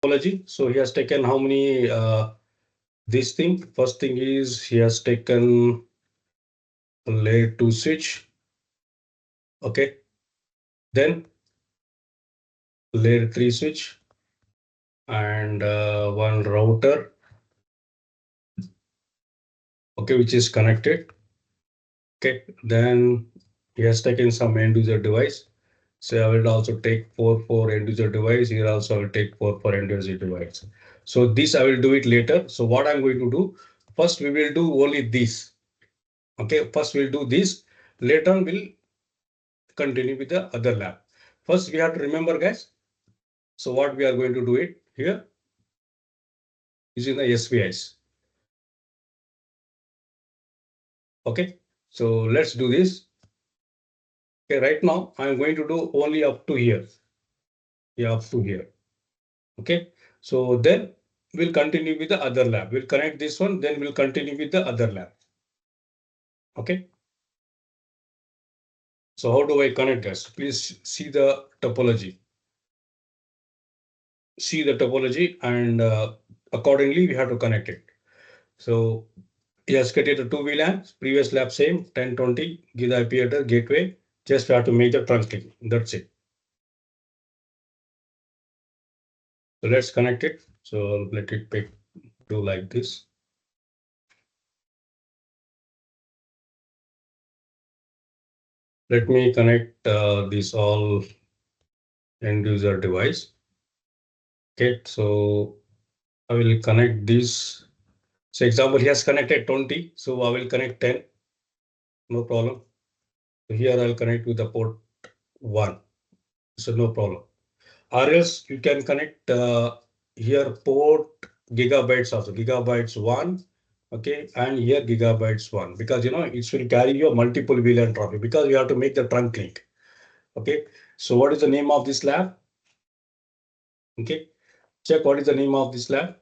topology. So he has taken how many this thing. First thing is he has taken layer 2 switch. Okay. Then layer 3 switch and one router. Okay, which is connected. Okay, then he has taken some end user device. So I will also take four end user device. Here also I will take four end user device. So this I will do it later. So what I'm going to do, first we will do only this. Okay, first we'll do this. Later on we'll continue with the other lab. First we have to remember, guys. So what we are going to do it here is in the SVIs. Okay, so let's do this. Okay, right now I'm going to do only up to here. Yeah, up to here. Okay, so then we'll continue with the other lab. We'll connect this one, then we'll continue with the other lab. Okay. So how do I connect this? Please see the topology. See the topology and accordingly we have to connect it. So he has created the two VLANs, previous lab same, 1020, give the IP address, gateway. Just we have to make the trunking. That's it. So let's connect it. So let it do like this. Let me connect this all end user device. Okay, so I will connect this. So example, he has connected 20. So I will connect 10. No problem. So here I'll connect with the port 1. So no problem. Or else you can connect here port gigabytes also, gigabytes 1. Okay, and here gigabytes 1, because it will carry your multiple VLAN traffic because we have to make the trunk link. Okay, so what is the name of this lab? Okay, check what is the name of this lab.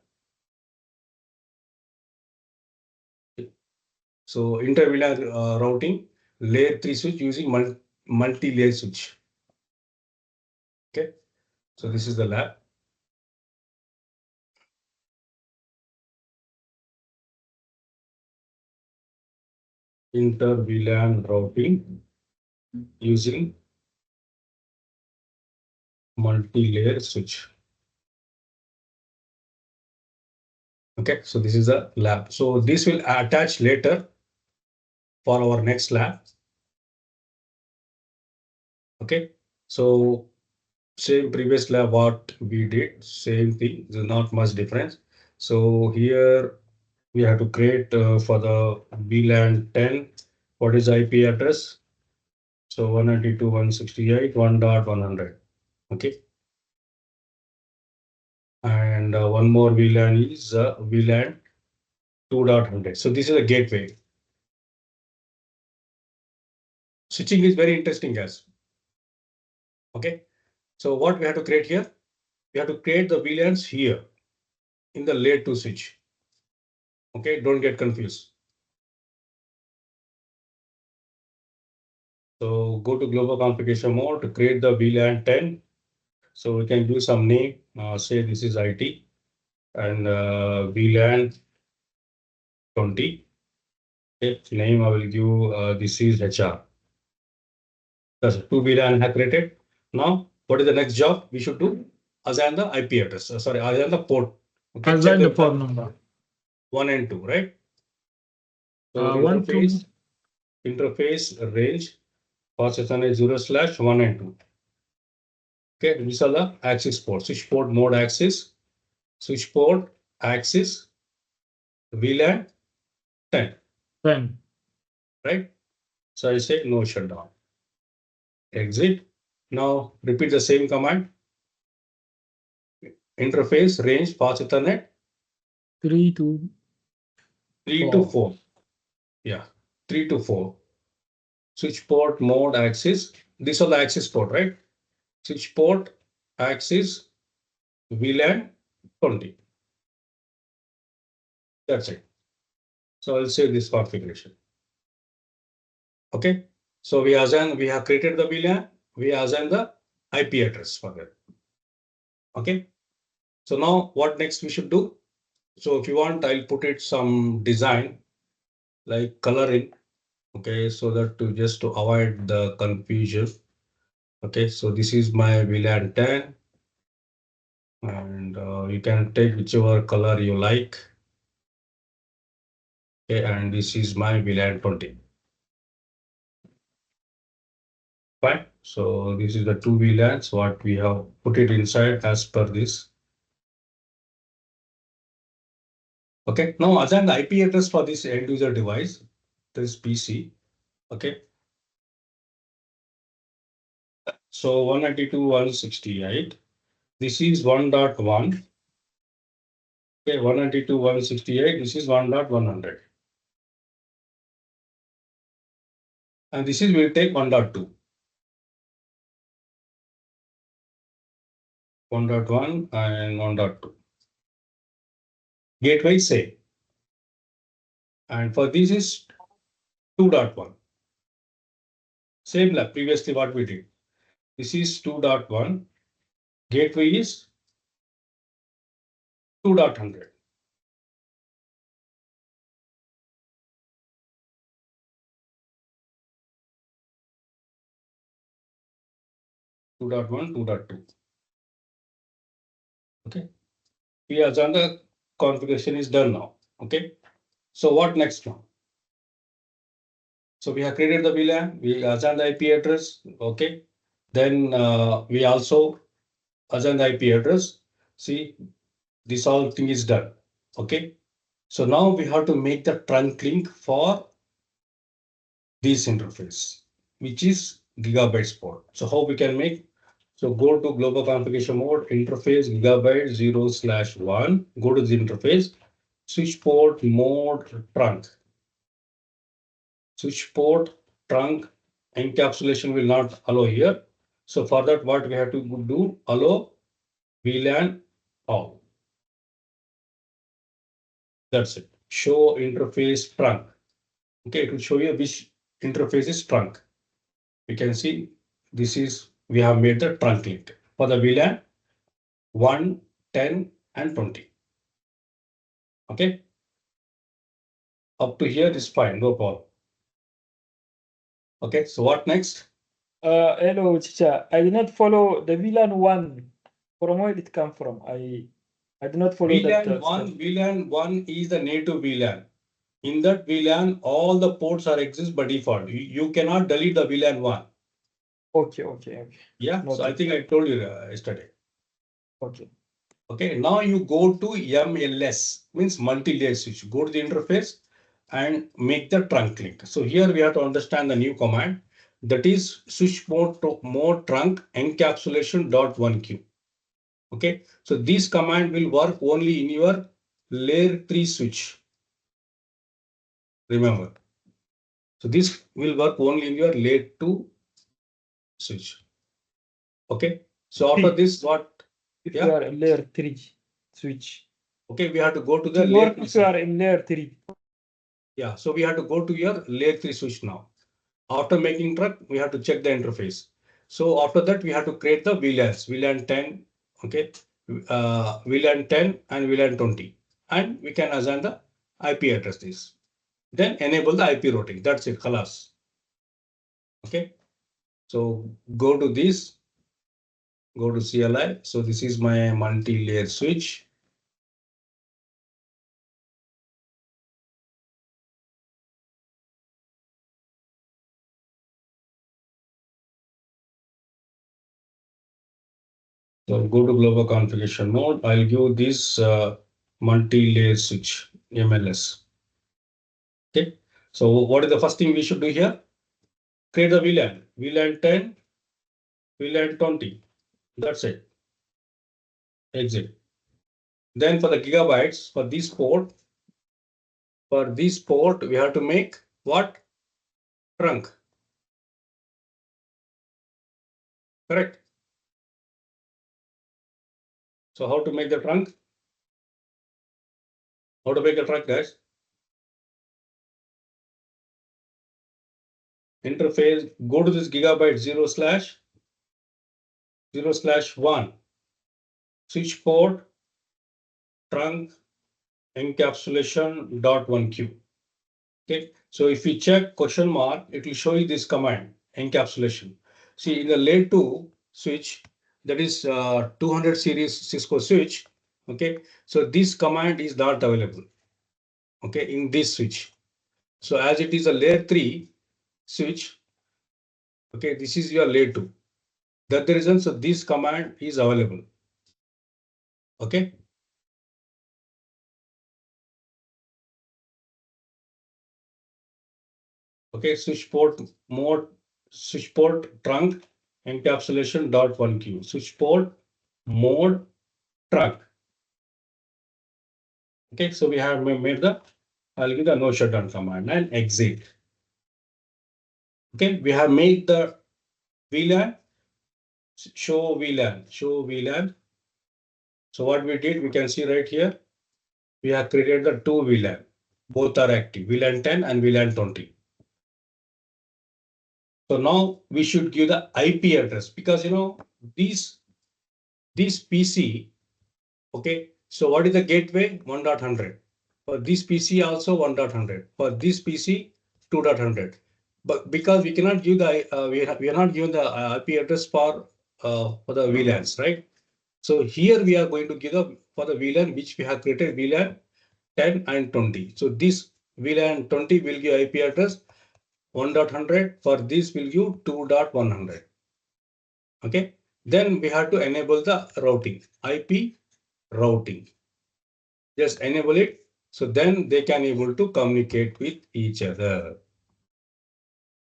So inter-VLAN routing layer 3 switch using multi-layer switch. Okay, so this is the lab. Inter-VLAN routing using multi-layer switch. Okay, so this is the lab. So this will attach later for our next lab. Okay, so same previous lab what we did, same thing. There's not much difference. So here we have to create for the VLAN 10. What is IP address? So 192.168.1.100. Okay, and one more VLAN is VLAN 2.100. So this is a gateway. Switching is very interesting, guys. Okay, so what we have to create here? We have to create the VLANs here in the layer 2 switch. Okay, don't get confused. So go to global configuration mode to create the VLAN 10. So we can do some name, say this is IT and VLAN 20. Okay, name I will give this is HR. That's two VLAN have created. Now, what is the next job we should do? Assign the IP address. Sorry, assign the port. Okay, assign the port number 1 and 2, right? So interface range for CCNA 0/1 and 2. Okay, these are the access ports. Switch port mode access, switch port access, VLAN 10. 10. Right? So I say no shutdown. Exit. Now repeat the same command. Interface range path Ethernet 3 to 4. Yeah, 3 to 4. Switch port mode access. These are the access port, right? Switch port access VLAN 20. That's it. So I'll save this configuration. Okay. So we have created the VLAN. We assign the IP address for that. Okay. So now what next we should do? So if you want, I'll put it some design like coloring. Okay, so that to avoid the confusion. Okay, so this is my VLAN 10, and you can take whichever color you like. Okay, and this is my VLAN 20. Fine. So this is the two VLANs what we have put it inside as per this. Okay, now assign the IP address for this end user device, this PC. Okay. So 192.168. This is 1.1. Okay, 192.168. This is 1.100. And this is we'll take 1.2. 1.1 and 1.2. Gateway same. And for this is 2.1. Same like previously what we did. This is 2.1. Gateway is 2.100. Two dot one, 2.2. Okay. We assume the configuration is done now. Okay. So what next now? So we have created the VLAN, we assign the IP address. Okay. Then we also assign the IP address. See, this whole thing is done. Okay. So now we have to make the trunk link for this interface, which is gigabytes port. So how we can make? So go to global configuration mode, interface gigabyte 0/1. Go to the interface, switch port mode trunk. Switch port trunk encapsulation will not allow here. So for that, what we have to do? Allow VLAN all. That's it. Show interface trunk. Okay, it will show you which interface is trunk. You can see this is we have made the trunk link for the VLAN 1, 10, and 20. Okay. Up to here is fine, no problem. Okay, so what next? Hello, teacher. I did not follow the VLAN 1. From where it come from? I did not follow that. VLAN 1 is the native VLAN. In that VLAN, all the ports are exist by default. You cannot delete the VLAN 1. Okay. Yeah, Noted. so I think I told you yesterday. Okay. Okay, now you go to MLS, means multi-layer switch. Go to the interface and make the trunk link. So here we have to understand the new command, that is switch mode trunk encapsulation dot 1Q. Okay, so this command will work only in your layer 3 switch. Remember, so this will work only in your layer 2 switch. Okay, so after this, what? If you are in layer 3 switch. Okay, we have to go to the It layer work if you are in layer 3. Yeah, so we have to go to your layer 3 switch now. After making truck, we have to check the interface. So after that, we have to create the VLANs, VLAN 10, okay, VLAN 10 and VLAN 20, and we can assign the IP addresses. Then enable the IP routing. That's it, khalas. Okay, so go to this, go to CLI. So this is my multi-layer switch. So go to global configuration mode. I'll give this multi-layer switch MLS. Okay, so what is the first thing we should do here? Create the VLAN 10, VLAN 20. That's it. Exit. Then for the gigabytes, for this port, we have to make what? Trunk. Correct. So how to make the trunk? How to make a trunk, guys? Interface, go to this gigabyte 0/1. Switch port trunk encapsulation dot 1q. Okay, so if you check question mark, it will show you this command encapsulation. See, in the layer 2 switch, that is 200 series Cisco switch. Okay, so this command is not available. Okay, in this switch. So as it is a layer 3 switch, okay, this is your layer 2. That's the reason. So this command is available. Okay. Okay, switch port mode, switch port trunk encapsulation dot 1q. Switch port mode trunk. Okay, so we have made the, I'll give the no shutdown command and exit. Okay, we have made the VLAN, show VLAN, show VLAN. So what we did, we can see right here, we have created the two VLAN. Both are active, VLAN 10 and VLAN 20. So now we should give the IP address because these PC. Okay, so what is the gateway? 1.100. For this PC also 1.100. For this PC 2.100. But because we cannot give the we are not given the IP address for the VLANs, right? So here we are going to give the for the VLAN which we have created VLAN 10 and 20. So this VLAN 20 will give IP address 1.100. For this will give 2.100. Okay. Then we have to enable the routing, IP routing. Just enable it. So then they can able to communicate with each other.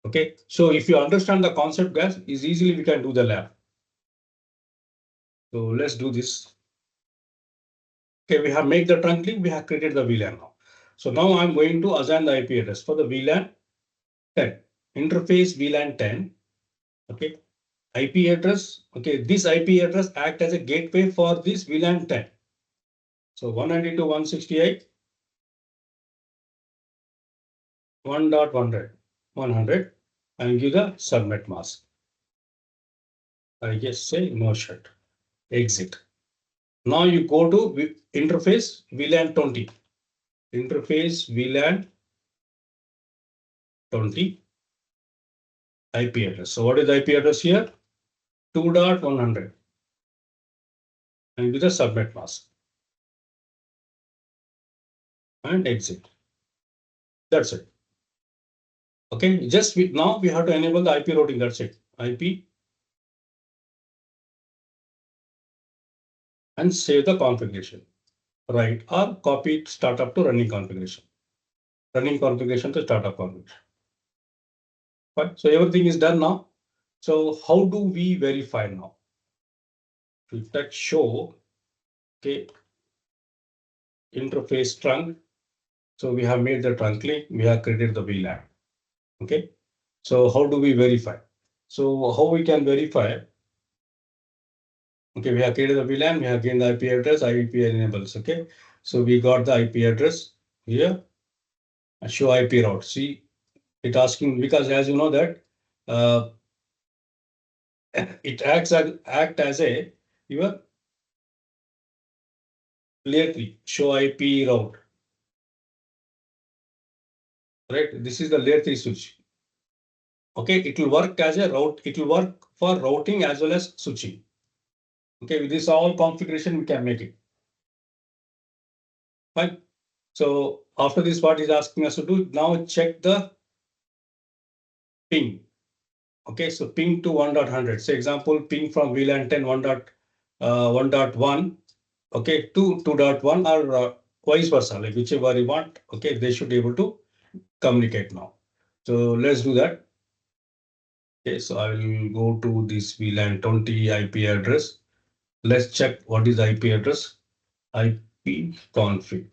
Okay. So if you understand the concept, guys, is easily we can do the lab. So let's do this. Okay, we have made the trunk link. We have created the VLAN now. So now I'm going to assign the IP address for the VLAN 10. Interface VLAN 10. Okay. IP address. Okay. This IP address act as a gateway for this VLAN 10. So 192.168. 1.100 and give the subnet mask. I just say no shut, exit. Now you go to interface VLAN 20. Interface VLAN 20 IP address. So what is the IP address here? 2.100 and give the subnet mask and exit. That's it. Okay, just now we have to enable the IP routing. That's it. IP and save the configuration. Right, or copy it startup to running configuration. Running configuration to startup configuration. Fine. So everything is done now. So how do we verify now? We touch show, okay, interface trunk. So we have made the trunk link. We have created the VLAN. Okay. So how do we verify? So how we can verify? Okay, we have created the VLAN. We have gained the IP address. IP enables. Okay. So we got the IP address here. Show IP route. See, it asking because as you know that it act as a your layer 3 show IP route. Right, this is the layer 3 switch. Okay, it will work as a route. It will work for routing as well as switching. Okay, with this all configuration we can make it. Fine. So after this, what is asking us to do now? Check the ping. Okay, so ping to 1.100. Say example, ping from VLAN 10 1.1. Okay, to 2.1 or vice versa, like whichever you want. Okay, they should be able to communicate now. So let's do that. Okay, so I will go to this VLAN 20 IP address. Let's check what is the IP address. IP config.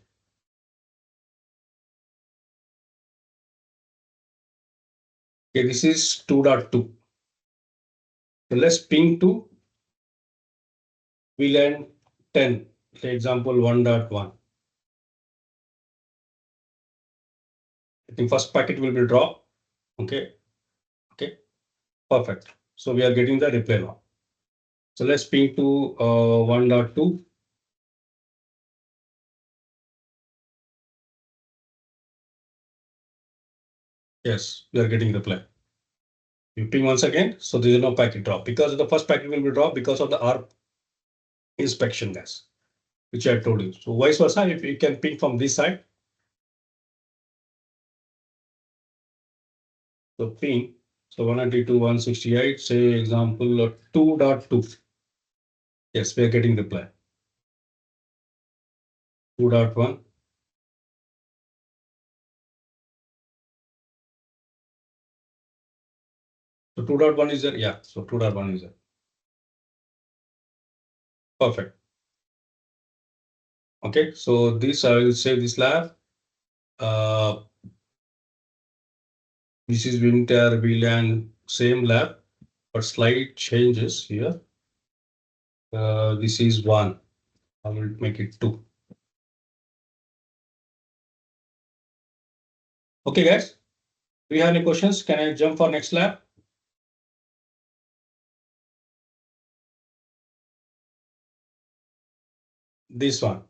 Okay, this is 2.2. So let's ping to VLAN 10, for example 1.1. I think first packet will be dropped. Okay, okay, perfect. So we are getting the reply now. So let's ping to 1.2. Yes, we are getting reply. You ping once again, so there is no packet drop because the first packet will be dropped because of the ARP inspection guys, which I told you. So vice versa, if you can ping from this side, so ping. So 192.168, say example 2.2. Yes, we are getting reply. 2.1. So 2.1 is there. Yeah, so 2.1 is there. Perfect. Okay, so this I will save this lab. This is winter VLAN, same lab, but slight changes here. This is 1. I will make it 2. Okay, guys. Do you have any questions? Can I jump for next lab? This one.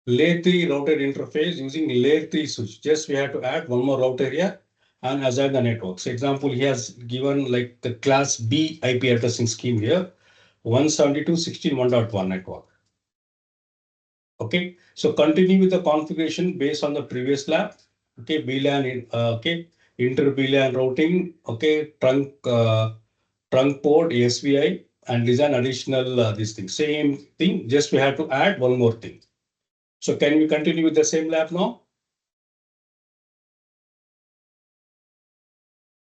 Layer 3 router interface using layer 3 switch. Just we have to add one more router here and assign the network. So example, he has given like the class B IP addressing scheme here, 172.16.1.1 network. Okay, so continue with the configuration based on the previous lab. Okay, VLAN, okay, inter VLAN routing, okay, trunk port, SVI, and design additional this thing. Same thing, just we have to add one more thing. So can we continue with the same lab now?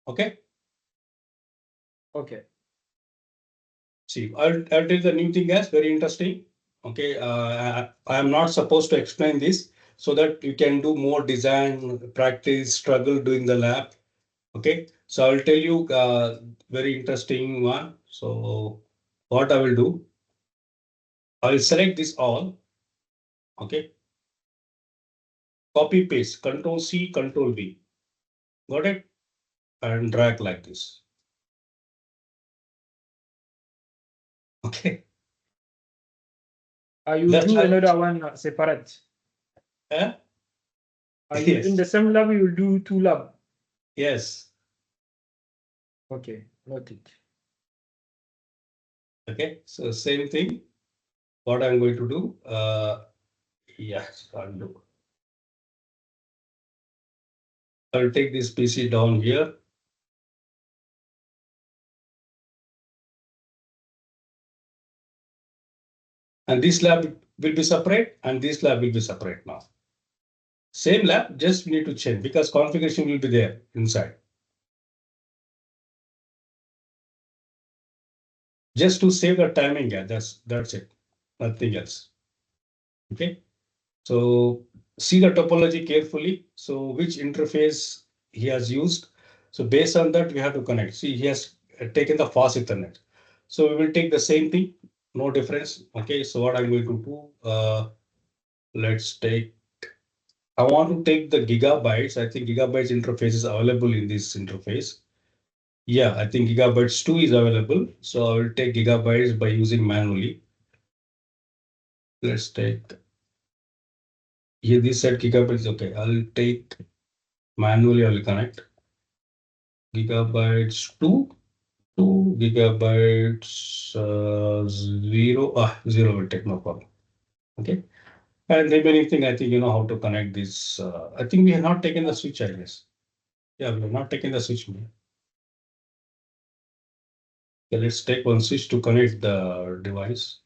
Okay. Okay. See, I'll tell the new thing as very interesting. Okay, I am not supposed to explain this so that you can do more design, practice, struggle doing the lab. Okay, so I'll tell you very interesting one. So what I will do, I will select this all. Okay, copy paste, Control C, Control V. Got it? And drag like this. Okay. You That's do how. another one separate. Eh? You in the Yes. same lab you will do 2 lab. Yes. Okay, noted. Okay. So same thing. What I'm going to do? Yes, I'll do. I'll take this PC down here. And this lab will be separate and this lab will be separate now. Same lab, just we need to change because configuration will be there inside. Just to save the timing, yeah, that's it, nothing else. Okay, so see the topology carefully. So which interface he has used. So based on that, we have to connect. See, he has taken the fast Ethernet. So we will take the same thing, no difference. Okay, so what I'm going to do, let's take. I want to take the gigabytes. I think gigabytes interface is available in this interface. Yeah, I think gigabytes 2 is available. So I will take gigabytes by using manually. Let's take here. This said gigabytes. Okay, I'll take manually. I will connect gigabytes 2 gigabytes 0. 0 will take no problem. Okay, and remaining thing, I think you know how to connect this. I think we have not taken the switch, I guess. Yeah, we have not taken the switch. Okay, let's take one switch to connect the device.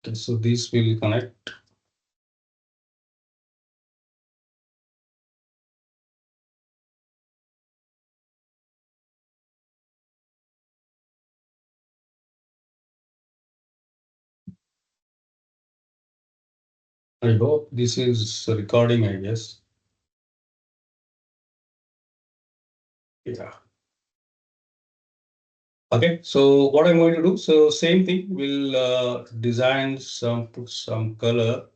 Okay, so this will connect. I hope this is recording, I guess. Yeah. Okay, so what I'm going to do, so same thing, we'll design some, put some color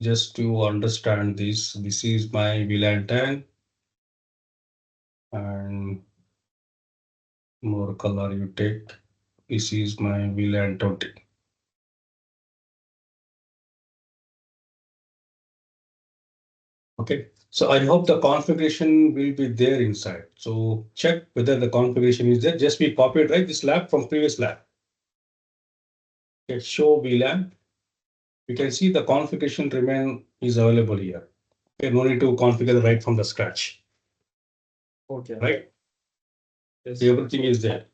just to understand this. This is my VLAN 10 and more color you take. this is my VLAN 20. Okay, so I hope the configuration will be there inside. So check whether the configuration is there. Just we copied, right, this lab from previous lab. Okay, show VLAN. You can see the configuration remain is available here. Okay, no need to configure right from the scratch. Okay. Right? Yes. Everything is there.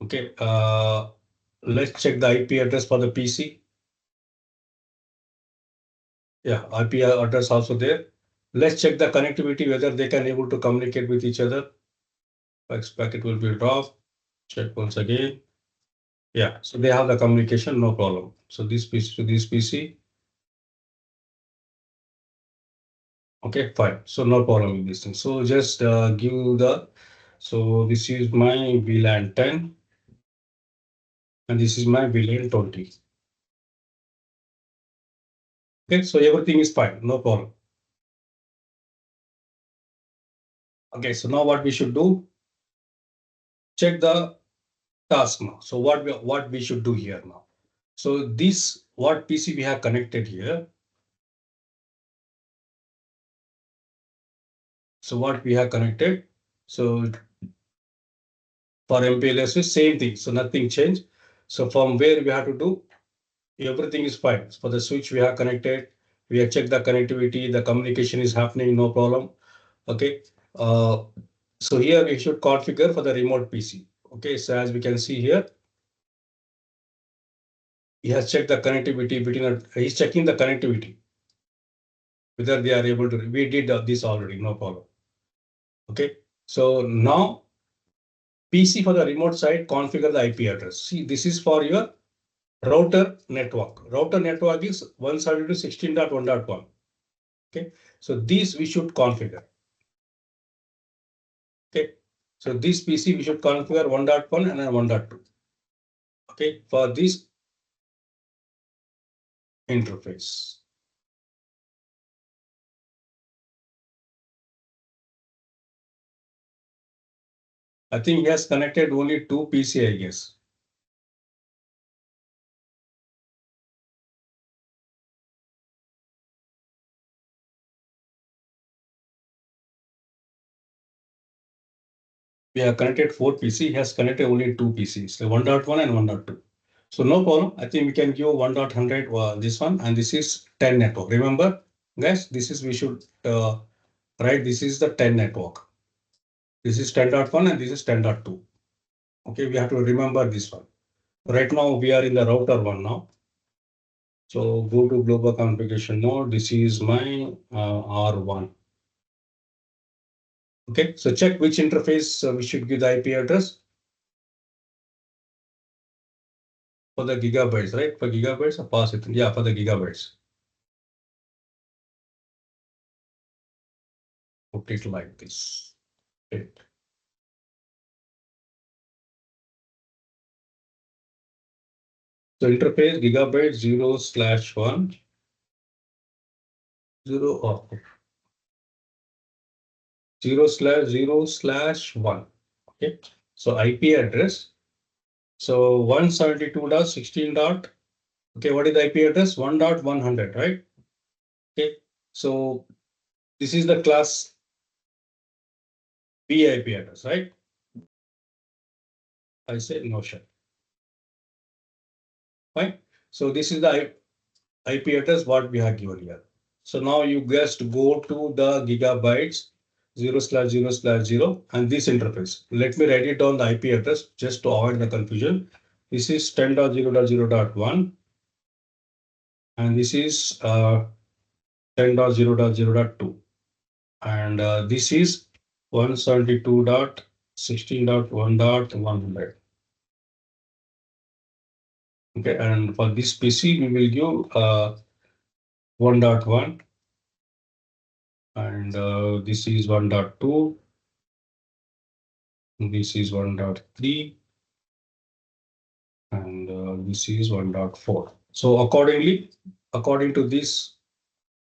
Okay, let's check the IP address for the PC. Yeah, IP address also there. Let's check the connectivity, whether they can able to communicate with each other. Packet will be dropped. Check once again. Yeah, so they have the communication, no problem. So this PC to this PC. Okay, fine. So no problem with this thing. So just give the, so this is my VLAN 10 and this is my VLAN 20. Okay, so everything is fine, no problem. Okay, so now what we should do, check the task now. So what we should do here now. So this, what PC we have connected here. So what we have connected. So for MPLS, same thing. So nothing changed. So from where we have to do, everything is fine. For the switch we have connected, we have checked the connectivity, the communication is happening, no problem. Okay. So here we should configure for the remote PC. Okay, so as we can see here, he has checked the connectivity between, he's checking the connectivity, whether they are able to, we did this already, no problem. Okay, so now PC for the remote side, configure the IP address. See, this is for your router network. Router network is 172.16.1.1. Okay, so these we should configure. Okay, so this PC we should configure 1.1 and then 1.2. Okay, for this interface. I think he has connected only two PC, I guess. We have connected four PC, he has connected only two PCs, so 1.1 and 1.2. So no problem. I think we can give 1.100 this one, and this is 10 network. Remember, guys, this is we should write. This is the 10 network. This is 10.1 and this is 10.2. Okay, we have to remember this one. Right now we are in the router one now. So go to global configuration node. This is my R1. Okay, so check which interface we should give the IP address for the gigabytes, right? For gigabytes or pass it. Yeah, for the gigabytes. Put it like this. Okay. So interface gigabyte 0/1 0 oh, 0/0/1. Okay, so IP address. So 172.16. Okay, what is the IP address? 1.100, right? Okay, so this is the class B IP address, right? I say notion. Fine. So this is the IP address what we have given here. So now you just go to the gigabytes 0/0/0 and this interface. Let me write it down the IP address just to avoid the confusion. This is 10.0.0.1 and this is 10.0.0.2 and this is 172.16.1.100. Okay, and for this PC we will give 1.1 and this is 1.2. This is 1.3 and this is 1.4. So accordingly, according to this,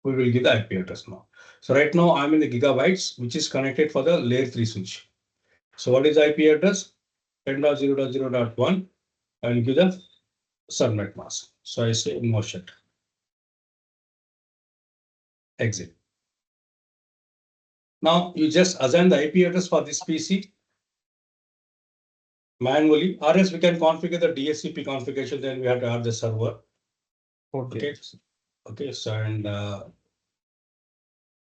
we will give the IP address now. So right now I'm in the gigabytes, which is connected for the layer 3 switch. So what is the IP address? 10.0.0.1 and give the subnet mask. So I say no shut. Exit. Now you just assign the IP address for this PC manually, or else we can configure the DHCP configuration. Then we have to add the server. Okay. Okay. So and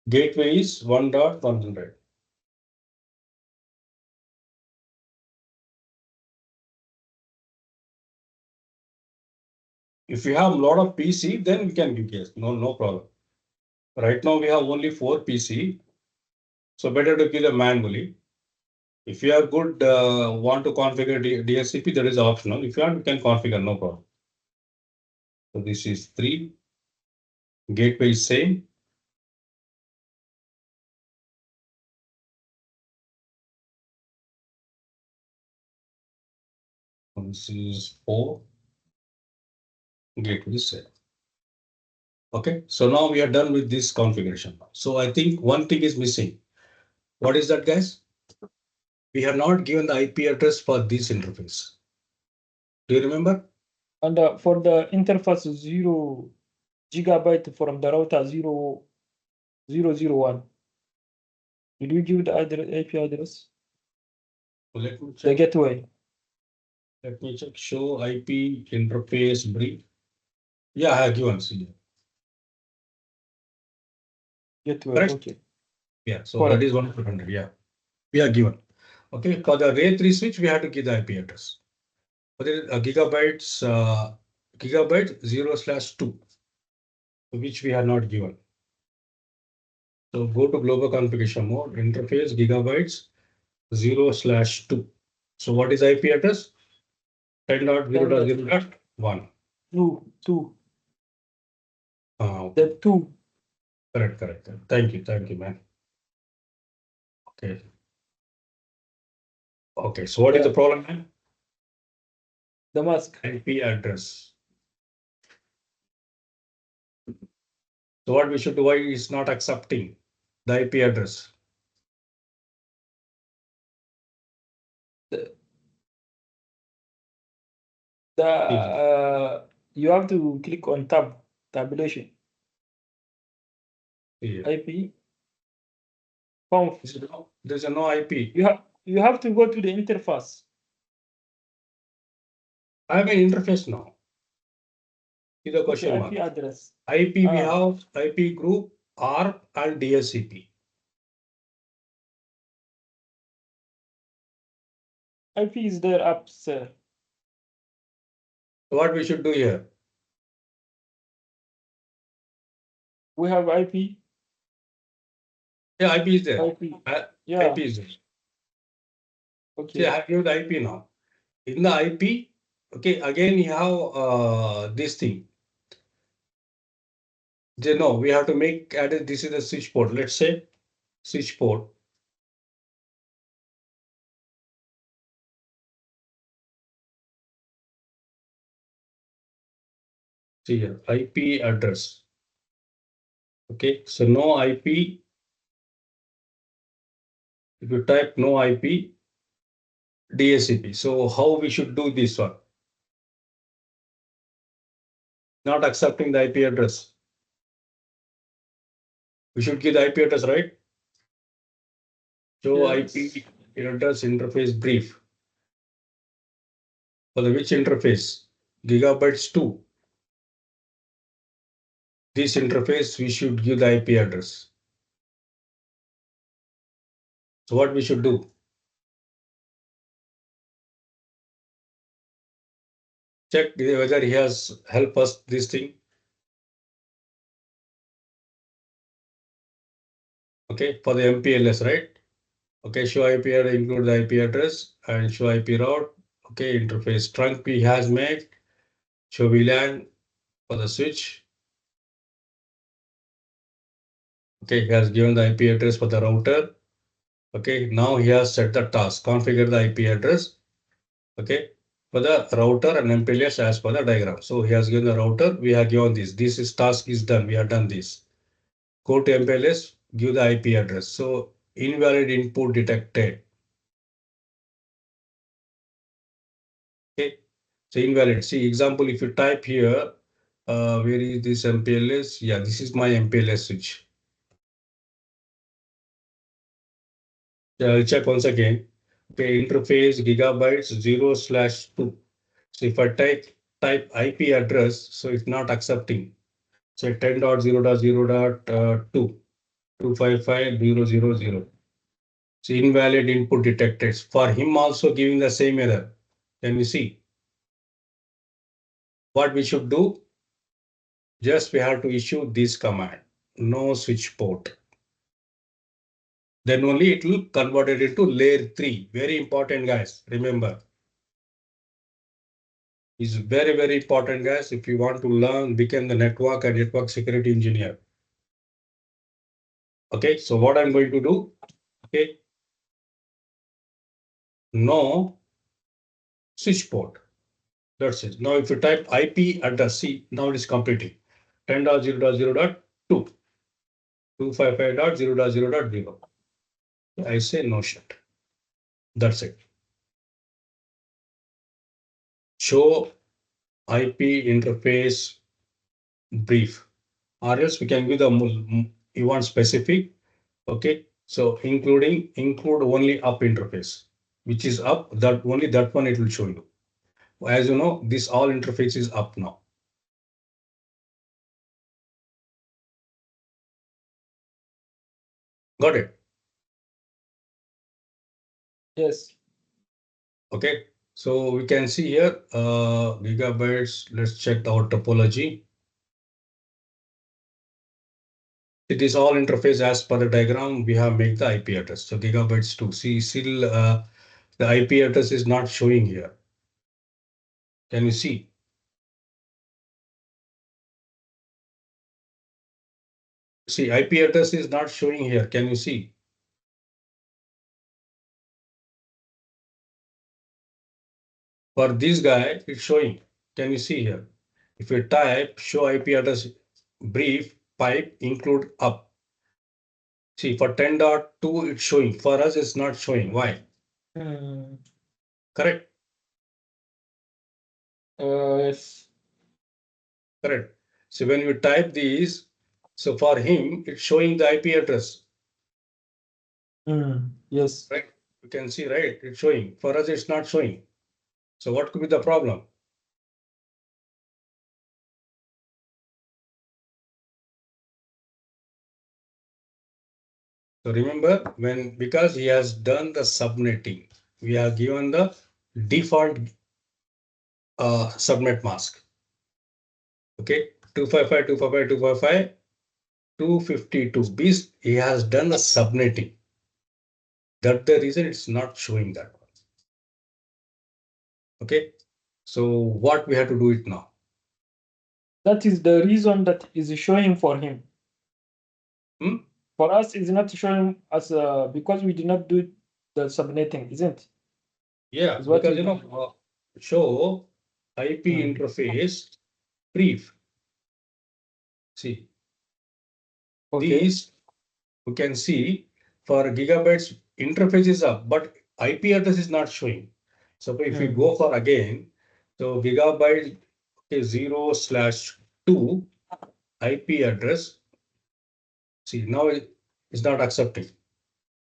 gateway is 1.100. If you have a lot of PC, then we can give case. No problem. Right now we have only 4 PC, so better to give them manually. If you are good, want to configure DHCP, that is optional. If you want, you can configure, no problem. So this is 3. Gateway is same. This is 4. Gateway is same. Okay, so now we are done with this configuration. So I think one thing is missing. What is that, guys? We have not given the IP address for this interface. Do you remember? And for the interface 0 gigabyte from the router 0001. Did you give the IP address? Let me The check. gateway. Let me check. Show IP interface brief. Yeah, I have given. See. Gateway. Correct? Okay. Yeah, so Correct. that is 100. Yeah, we are given. Okay, for the RAID 3 switch, we have to give the IP address. For the gigabyte 0/2, which we have not given. So go to global configuration mode, interface gigabytes 0/2. So what is IP address? 10.0.0.1. 2. Okay. The 2. Correct. Thank you, man. Okay. So what is the problem, man? The mask. IP address. So what we should do? Why is not accepting the IP address? You have to click on tabulation. Yeah. IP. Conf. There's no IP. You have to go to the interface. I have an interface now. See the question mark. IP address. IP we have IP group, ARP and DHCP. IP is there up, sir. So what we should do here? We have IP. Yeah, IP is there. IP. Yeah. IP is there. Okay. See, I have given the IP now. In the IP, okay, again you have this thing. No, we have to make added. This is the switch port. Let's say switch port. See here, IP address. Okay, so no IP. If you type no IP, DHCP. So how we should do this one? Not accepting the IP address. We should give the IP address, right? Show Yes. IP address interface brief. For the which interface? Gigabytes 2. This interface, we should give the IP address. So what we should do? Check whether he has helped us this thing. Okay, for the MPLS, right? Okay, show IP address, include the IP address and show IP route. Okay, interface trunk P has made. Show VLAN for the switch. Okay, he has given the IP address for the router. Okay, now he has set the task, configure the IP address. Okay, for the router and MPLS as per the diagram. So he has given the router, we have given this. This is task is done, we have done this. Go to MPLS, give the IP address. So invalid input detected. Okay, So invalid. See example, if you type here, where is this MPLS? Yeah, this is my MPLS switch. Yeah, I'll check once again. Okay, interface gigabytes 0/2. So if I type IP address, so it's not accepting. So 10.0.0.2, 255.0.0.0. So invalid input detected. For him also giving the same error. Can we see? What we should do? Just we have to issue this command, no switch port. Then only it will convert it into layer 3. Very important, guys. Remember, it's very, very important, guys. If you want to learn, become the network and network security engineer. Okay, so what I'm going to do, okay, no switch port. That's it. Now, if you type IP address, see, now it is completing 10.0.0.2, 255.0.0.0. I say no shit. That's it. Show IP interface brief, or else we can give the you want specific. Okay, so include only up interface, which is up. That only that one it will show you. As you know, this all interface is up now. Got it? Yes. Okay, so we can see here gigabytes. Let's check our topology. It is all interface as per the diagram. We have made the IP address. So gigabytes 2. See, still the IP address is not showing here. Can you see? See, IP address is not showing here. Can you see? For this guy, it's showing. Can you see here? If you type show IP address brief pipe include up. See, for 10.2, it's showing. For us, it's not showing. Why? Correct? Yes. Correct. So when you type these, so for him, it's showing the IP address. Yes. Right? You can see, right? It's showing. For us, it's not showing. So what could be the problem? So remember, because he has done the subnetting, we have given the default subnet mask. Okay, 255, 255, 255, 252. Because he has done the subnetting. That's the reason it's not showing that one. Okay, so what we have to do it now? That is the reason that is showing for him. For us, it's not showing us because we did not do the subnetting, isn't it? Yeah, Is what because you show IP interface brief. See, okay. these we can see for gigabytes interface is up, but IP address is not showing. So if we go for again, so gigabyte is 0/2 IP address. See, now it's not accepting,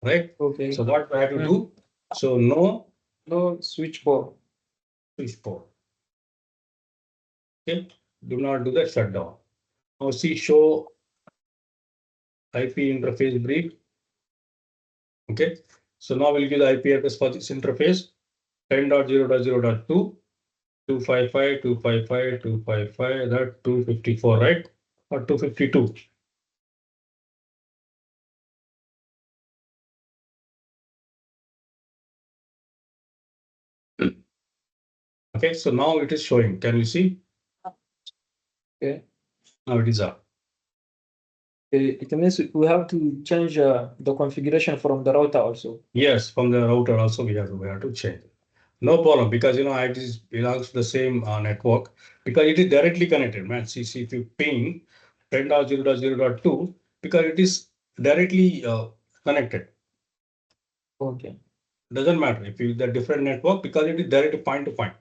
right? Okay. So what we have to do? So no switch port. switch port. Okay, do not do the shutdown. Now see show IP interface brief. Okay, so now we'll give the IP address for this interface 10.0.0.2, 255, 255, 255, that 254, right? Or 252. Okay, so now it is showing. Can you see? Okay. Now it is up. It means we have to change the configuration from the router also. Yes, from the router also we have to change. No problem, because it is belongs to the same network, because it is directly connected, man. See, if you ping 10.0.0.2, because it is directly connected. Okay. Doesn't matter if you the different network, because it is directly point to point.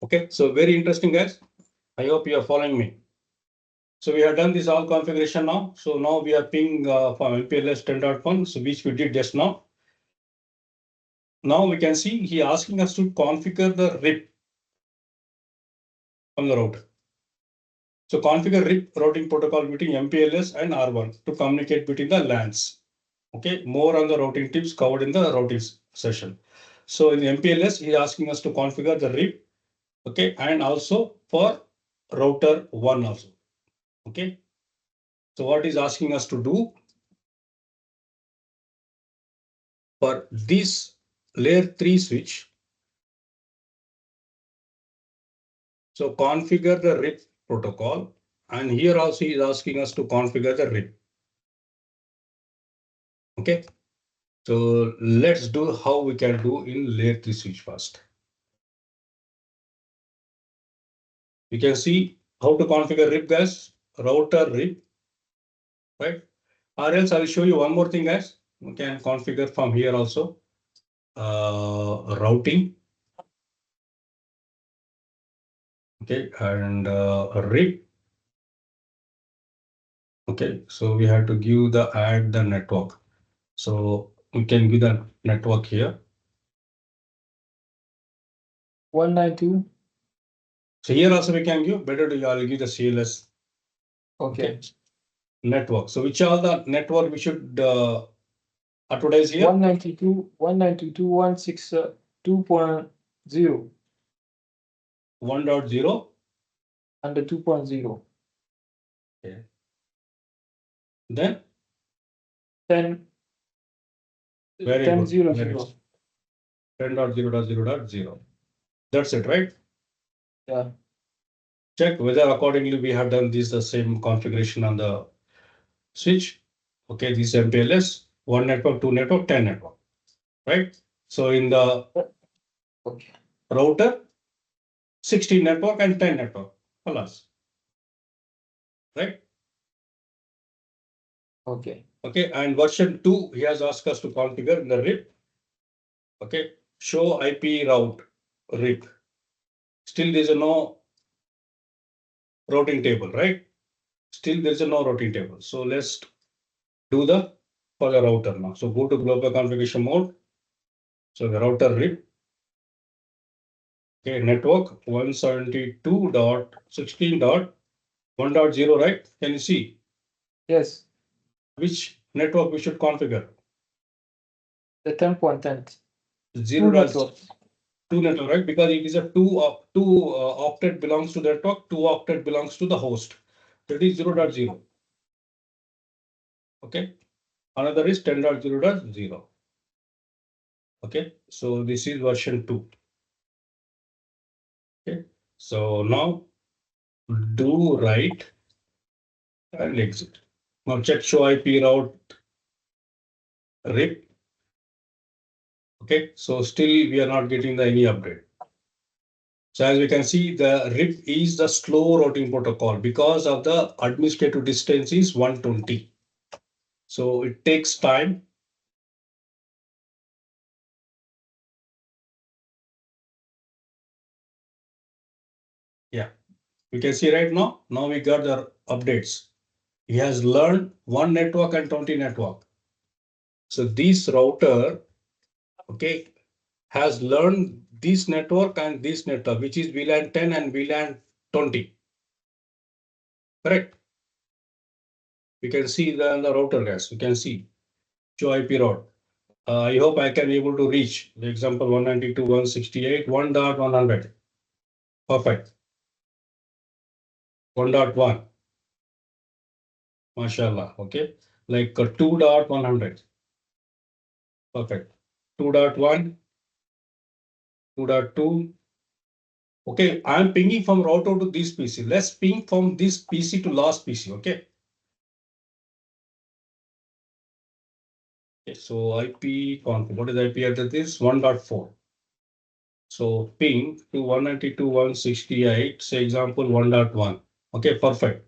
Okay, so very interesting, guys. I hope you are following me. So we have done this all configuration now. So now we are ping from MPLS 10.1, so which we did just now. Now we can see he asking us to configure the RIP from the router. So configure RIP routing protocol between MPLS and R1 to communicate between the LANs. Okay, more on the routing tips covered in the routing session. So in the MPLS, he is asking us to configure the RIP. Okay, and also for router 1 also. Okay, so what is asking us to do for this layer 3 switch? So configure the RIP protocol, and here also he is asking us to configure the RIP. Okay, so let's do how we can do in layer 3 switch first. You can see how to configure RIP, guys. Router RIP, right? Or else I will show you one more thing, guys. You can configure from here also. Routing. Okay, and RIP. Okay, so we have to give the add the network. So we can give the network here. 192. So here also we can give, better to I'll give the CLS. Okay. Network. So which are the network we should advertise here? 192.162.0 1.0 and the 2.0. Okay. Then 10. very 10 good. 0 Very 0. 10.0.0.0. That's it, right? Yeah. Check whether accordingly we have done this the same configuration on the switch. Okay, this MPLS, 1 network, 2 network, 10 network, right? So in the Okay. router, 16 network and 10 network. Alas. Right? Okay. Okay, and version 2, he has asked us to configure in the RIP. Okay, show IP route RIP. Still there's a no routing table, right? Still there's a no routing table. So let's do the for the router now. So go to global configuration mode. So the router RIP. Okay, network 172.16.1.0, right? Can you see Yes. which network we should configure? The 10.10. 0. Two networks. 2 network, right? Because it is a two octet belongs to the network, 2 octet belongs to the host. That is 0.0. Okay. Another is 10.0.0. Okay. So this is version 2. Okay. So now do write and exit. Now check show IP route RIP. Okay. So still we are not getting the any update. So as we can see, the RIP is the slow routing protocol because of the administrative distance is 120. So it takes time. Yeah, you can see right now. Now we got the updates. He has learned 1 network and 20 network. So this router, okay, has learned this network and this network, which is VLAN 10 and VLAN 20. Correct? You can see the router, guys. You can see show IP route. I hope I can able to reach the example 192.168, 1.100. Perfect. 1.1. Mashallah. Okay. Like 2.100. Perfect. 2.1, 2.2. Okay, I'm pinging from router to this PC. Let's ping from this PC to last PC. Okay. Okay, so IP config. What is IP address? This 1.4. So ping to 192.168. Say example 1.1. Okay, perfect.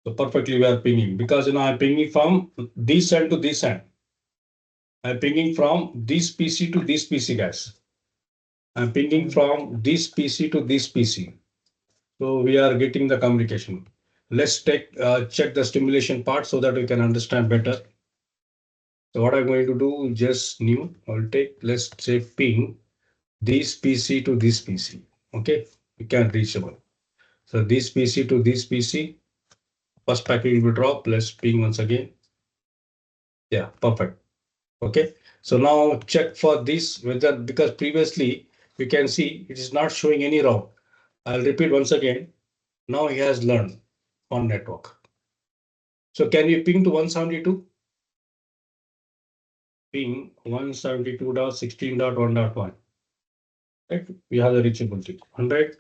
So perfectly we are pinging because I'm pinging from this end to this end. I'm pinging from this PC to this PC, guys. I'm pinging from this PC to this PC. So we are getting the communication. Let's check the stimulation part so that we can understand better. So what I'm going to do, just new, I'll take, let's say ping this PC to this PC. Okay, we can reachable. So this PC to this PC, first packet will drop. Let's ping once again. Yeah, perfect. Okay, so now check for this whether, because previously we can see it is not showing any route. I'll repeat once again. Now he has learned on network. So can you ping to 172? Ping 172.16.1.1. Right? We have the reachability. 100.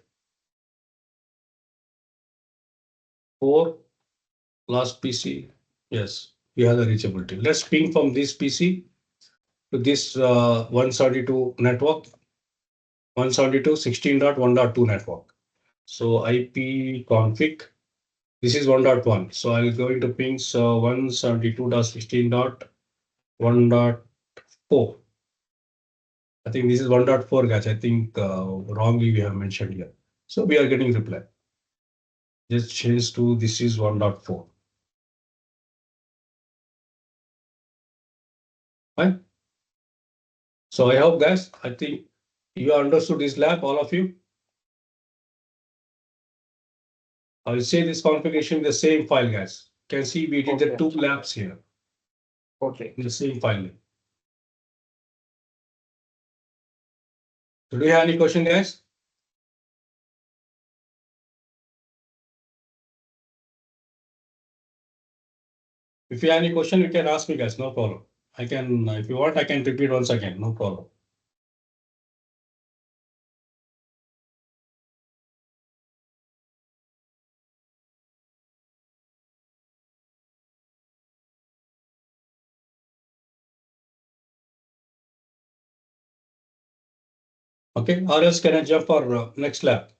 4 last PC. Yes, we have the reachability. Let's ping from this PC to this 172 network, 172.16.1.2 network. So IP config. This is 1.1. So I'll going to ping 172.16.1.4. I think this is 1.4, guys. I think wrongly we have mentioned here. So we are getting reply. Just change to this is 1.4. Fine. So I hope, guys, I think you understood this lab, all of you. I will say this configuration in the same file, guys. You can see we did the 2 labs here. Okay. In the same file. So do you have any question, guys? If you have any question, you can ask me, guys. No problem. I can, if you want, I can repeat once again. No problem. Okay, or else can I jump for next lab?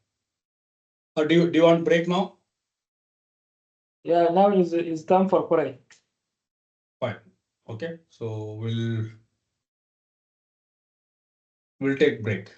Or do you want break now? Yeah, now is time for break. Fine. Okay, so we'll take break.